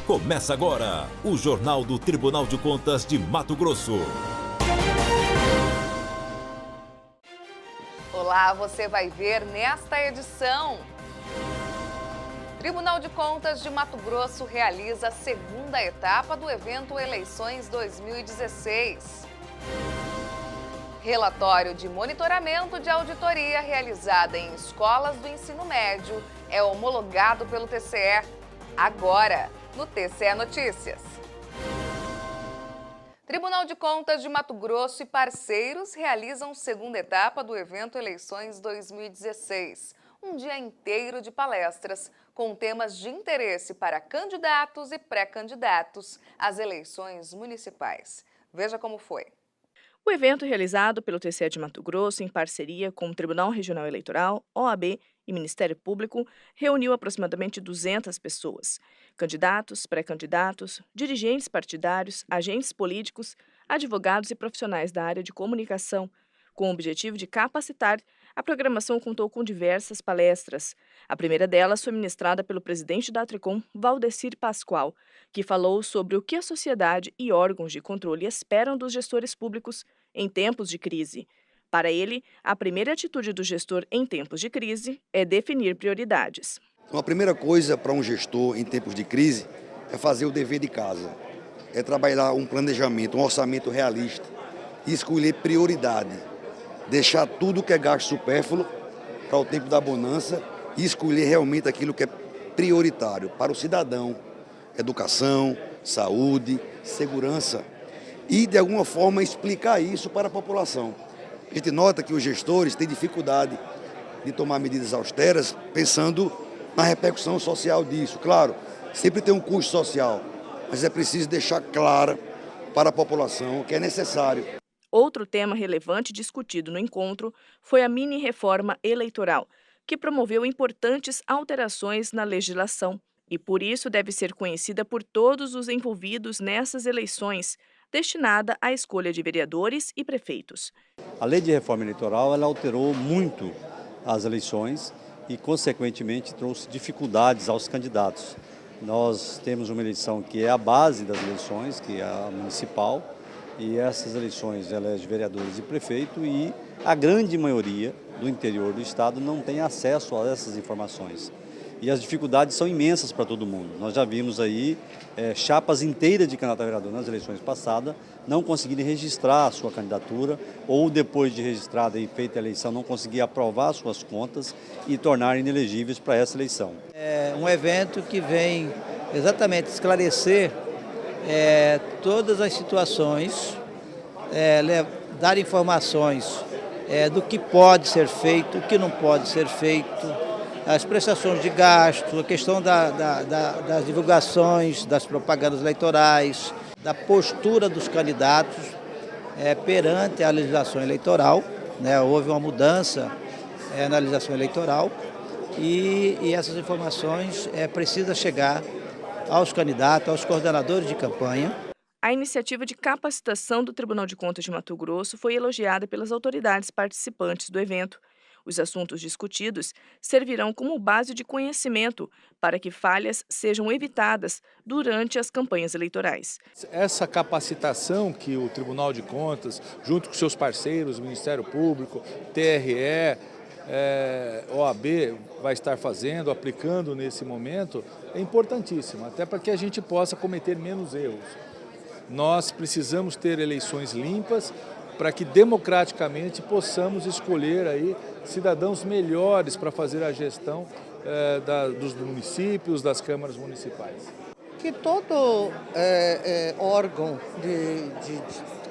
Começa agora o Jornal do Tribunal de Contas de Mato Grosso. Olá, você vai ver nesta edição. Tribunal de Contas de Mato Grosso realiza a segunda etapa do evento Eleições 2016. Relatório de monitoramento de auditoria realizada em escolas do ensino médio é homologado pelo TCE. Agora, no TCE Notícias. Tribunal de Contas de Mato Grosso e parceiros realizam segunda etapa do evento Eleições 2016. Um dia inteiro de palestras com temas de interesse para candidatos e pré-candidatos às eleições municipais. Veja como foi. O evento, realizado pelo TCE de Mato Grosso em parceria com o Tribunal Regional Eleitoral, OAB e Ministério Público, reuniu aproximadamente 200 pessoas. Candidatos, pré-candidatos, dirigentes partidários, agentes políticos, advogados e profissionais da área de comunicação. Com o objetivo de capacitar, a programação contou com diversas palestras. A primeira delas foi ministrada pelo presidente da Atricom, Valdecir Pascoal, que falou sobre o que a sociedade e órgãos de controle esperam dos gestores públicos em tempos de crise. Para ele, a primeira atitude do gestor em tempos de crise é definir prioridades. Então, a primeira coisa para um gestor em tempos de crise é fazer o dever de casa, é trabalhar um planejamento, um orçamento realista e escolher prioridade, deixar tudo que é gasto supérfluo para o tempo da bonança e escolher realmente aquilo que é prioritário para o cidadão, educação, saúde, segurança e de alguma forma explicar isso para a população. A gente nota que os gestores têm dificuldade de tomar medidas austeras pensando na repercussão social disso. Claro, sempre tem um custo social, mas é preciso deixar claro para a população que é necessário. Outro tema relevante discutido no encontro foi a mini-reforma eleitoral, que promoveu importantes alterações na legislação e, por isso, deve ser conhecida por todos os envolvidos nessas eleições, destinada à escolha de vereadores e prefeitos. A lei de reforma eleitoral ela alterou muito as eleições e, consequentemente, trouxe dificuldades aos candidatos. Nós temos uma eleição que é a base das eleições, que é a municipal, e essas eleições elege vereadores e prefeito e a grande maioria do interior do estado não tem acesso a essas informações. E as dificuldades são imensas para todo mundo. Nós já vimos aí chapas inteiras de candidato a vereador nas eleições passadas não conseguirem registrar a sua candidatura ou depois de registrada e feita a eleição não conseguir aprovar suas contas e tornarem inelegíveis para essa eleição. É um evento que vem exatamente esclarecer todas as situações, dar informações do que pode ser feito, o que não pode ser feito, as prestações de gasto, a questão das divulgações, das propagandas eleitorais, da postura dos candidatos perante a legislação eleitoral. Houve uma mudança na legislação eleitoral e essas informações precisam chegar aos candidatos, aos coordenadores de campanha. A iniciativa de capacitação do Tribunal de Contas de Mato Grosso foi elogiada pelas autoridades participantes do evento. Os assuntos discutidos servirão como base de conhecimento para que falhas sejam evitadas durante as campanhas eleitorais. Essa capacitação que o Tribunal de Contas, junto com seus parceiros, Ministério Público, TRE, OAB vai estar fazendo, aplicando nesse momento, é importantíssimo, até para que a gente possa cometer menos erros. Nós precisamos ter eleições limpas para que democraticamente possamos escolher aí cidadãos melhores para fazer a gestão dos municípios, das câmaras municipais. Que todo órgão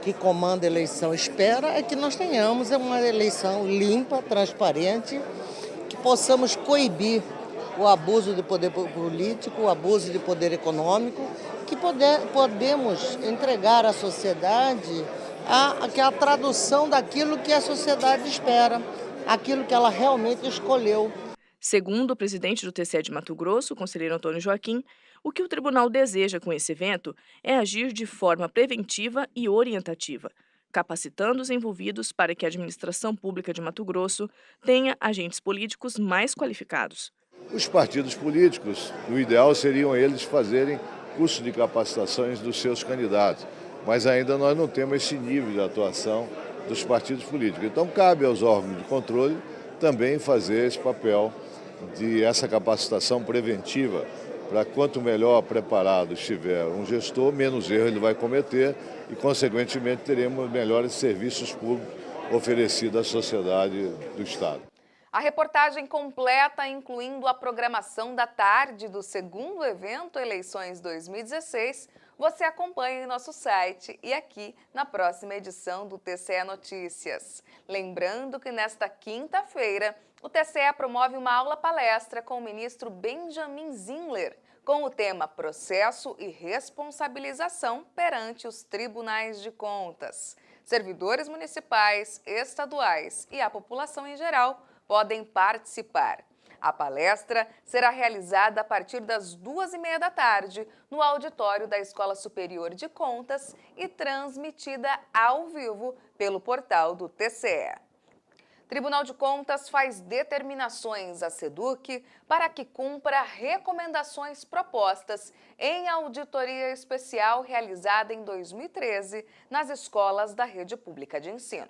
que comanda a eleição espera é que nós tenhamos uma eleição limpa, transparente, que possamos coibir o abuso de poder político, o abuso de poder econômico, que podemos entregar à sociedade a tradução daquilo que a sociedade espera, aquilo que ela realmente escolheu. Segundo o presidente do TCE de Mato Grosso, o conselheiro Antônio Joaquim, o que o tribunal deseja com esse evento é agir de forma preventiva e orientativa, capacitando os envolvidos para que a administração pública de Mato Grosso tenha agentes políticos mais qualificados. Os partidos políticos, o ideal seriam eles fazerem curso de capacitações dos seus candidatos, mas ainda nós não temos esse nível de atuação dos partidos políticos. Então cabe aos órgãos de controle também fazer esse papel de essa capacitação preventiva, para quanto melhor preparado estiver um gestor, menos erro ele vai cometer e, consequentemente, teremos melhores serviços públicos oferecidos à sociedade do Estado. A reportagem completa, incluindo a programação da tarde do segundo evento Eleições 2016, você acompanha em nosso site e aqui na próxima edição do TCE Notícias. Lembrando que nesta quinta-feira, o TCE promove uma aula-palestra com o ministro Benjamin Zinler, com o tema Processo e Responsabilização perante os Tribunais de Contas. Servidores municipais, estaduais e a população em geral podem participar. A palestra será realizada a partir das 2h30 da tarde no auditório da Escola Superior de Contas e transmitida ao vivo pelo portal do TCE. Tribunal de Contas faz determinações à SEDUC para que cumpra recomendações propostas em auditoria especial realizada em 2013 nas escolas da rede pública de ensino.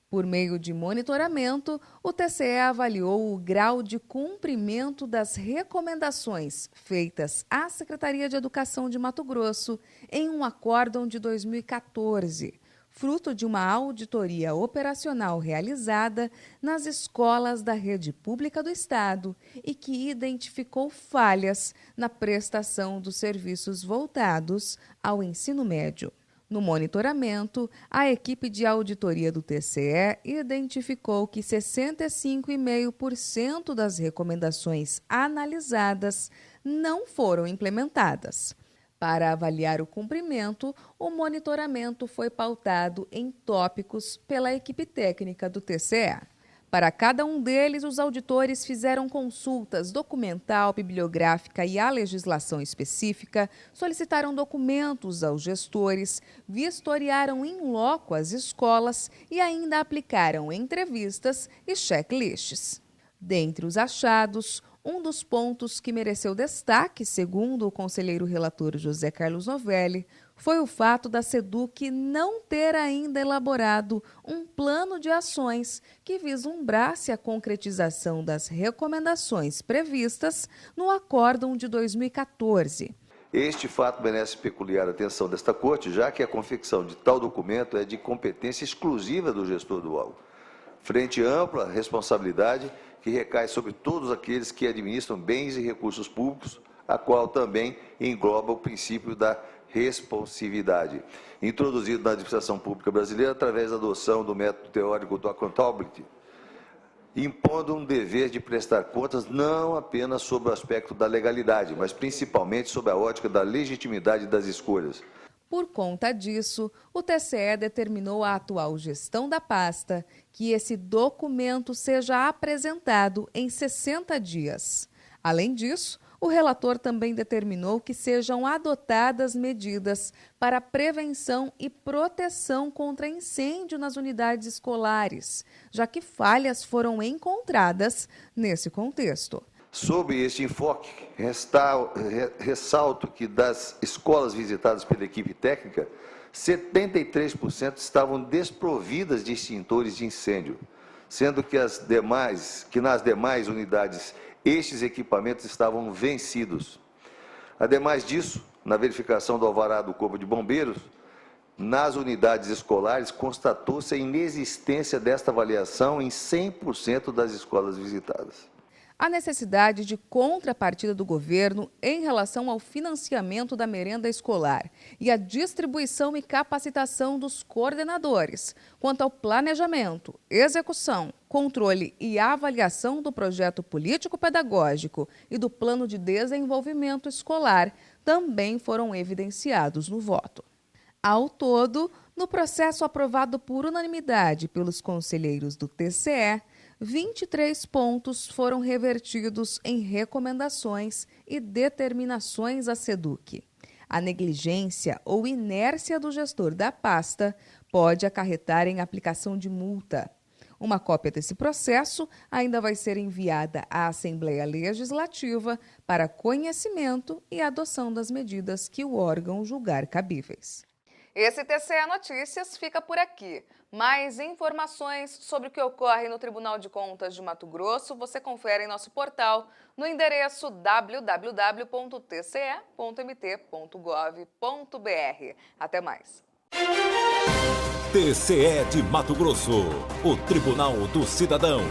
Por meio de monitoramento, o TCE avaliou o grau de cumprimento das recomendações feitas à Secretaria de Educação de Mato Grosso em um acórdão de 2014, fruto de uma auditoria operacional realizada nas escolas da rede pública do Estado e que identificou falhas na prestação dos serviços voltados ao ensino médio. No monitoramento, a equipe de auditoria do TCE identificou que 65,5% das recomendações analisadas não foram implementadas. Para avaliar o cumprimento, o monitoramento foi pautado em tópicos pela equipe técnica do TCE. Para cada um deles, os auditores fizeram consultas documental, bibliográfica e à legislação específica, solicitaram documentos aos gestores, vistoriaram in loco as escolas e ainda aplicaram entrevistas e checklists. Dentre os achados, um dos pontos que mereceu destaque, segundo o conselheiro relator José Carlos Novelli, foi o fato da SEDUC não ter ainda elaborado um plano de ações que vislumbrasse a concretização das recomendações previstas no acórdão de 2014. Este fato merece peculiar atenção desta Corte, já que a confecção de tal documento é de competência exclusiva do gestor do órgão, frente ampla responsabilidade que recai sobre todos aqueles que administram bens e recursos públicos, a qual também engloba o princípio da responsividade, introduzido na administração pública brasileira através da adoção do método teórico do accountability, impondo um dever de prestar contas não apenas sobre o aspecto da legalidade, mas principalmente sobre a ótica da legitimidade das escolhas. Por conta disso, o TCE determinou à atual gestão da pasta que esse documento seja apresentado em 60 dias. Além disso, o relator também determinou que sejam adotadas medidas para prevenção e proteção contra incêndio nas unidades escolares, já que falhas foram encontradas nesse contexto. Sob este enfoque, ressalto que das escolas visitadas pela equipe técnica, 73% estavam desprovidas de extintores de incêndio, sendo que nas demais unidades estes equipamentos estavam vencidos. Ademais disso, na verificação do alvará do Corpo de Bombeiros, nas unidades escolares constatou-se a inexistência desta avaliação em 100% das escolas visitadas. A necessidade de contrapartida do governo em relação ao financiamento da merenda escolar e a distribuição e capacitação dos coordenadores quanto ao planejamento, execução, controle e avaliação do projeto político-pedagógico e do plano de desenvolvimento escolar também foram evidenciados no voto. Ao todo, no processo aprovado por unanimidade pelos conselheiros do TCE, 23 pontos foram revertidos em recomendações e determinações à SEDUC. A negligência ou inércia do gestor da pasta pode acarretar em aplicação de multa. Uma cópia desse processo ainda vai ser enviada à Assembleia Legislativa para conhecimento e adoção das medidas que o órgão julgar cabíveis. Esse TCE Notícias fica por aqui. Mais informações sobre o que ocorre no Tribunal de Contas de Mato Grosso você confere em nosso portal no endereço www.tce.mt.gov.br. Até mais. TCE de Mato Grosso, o Tribunal do Cidadão.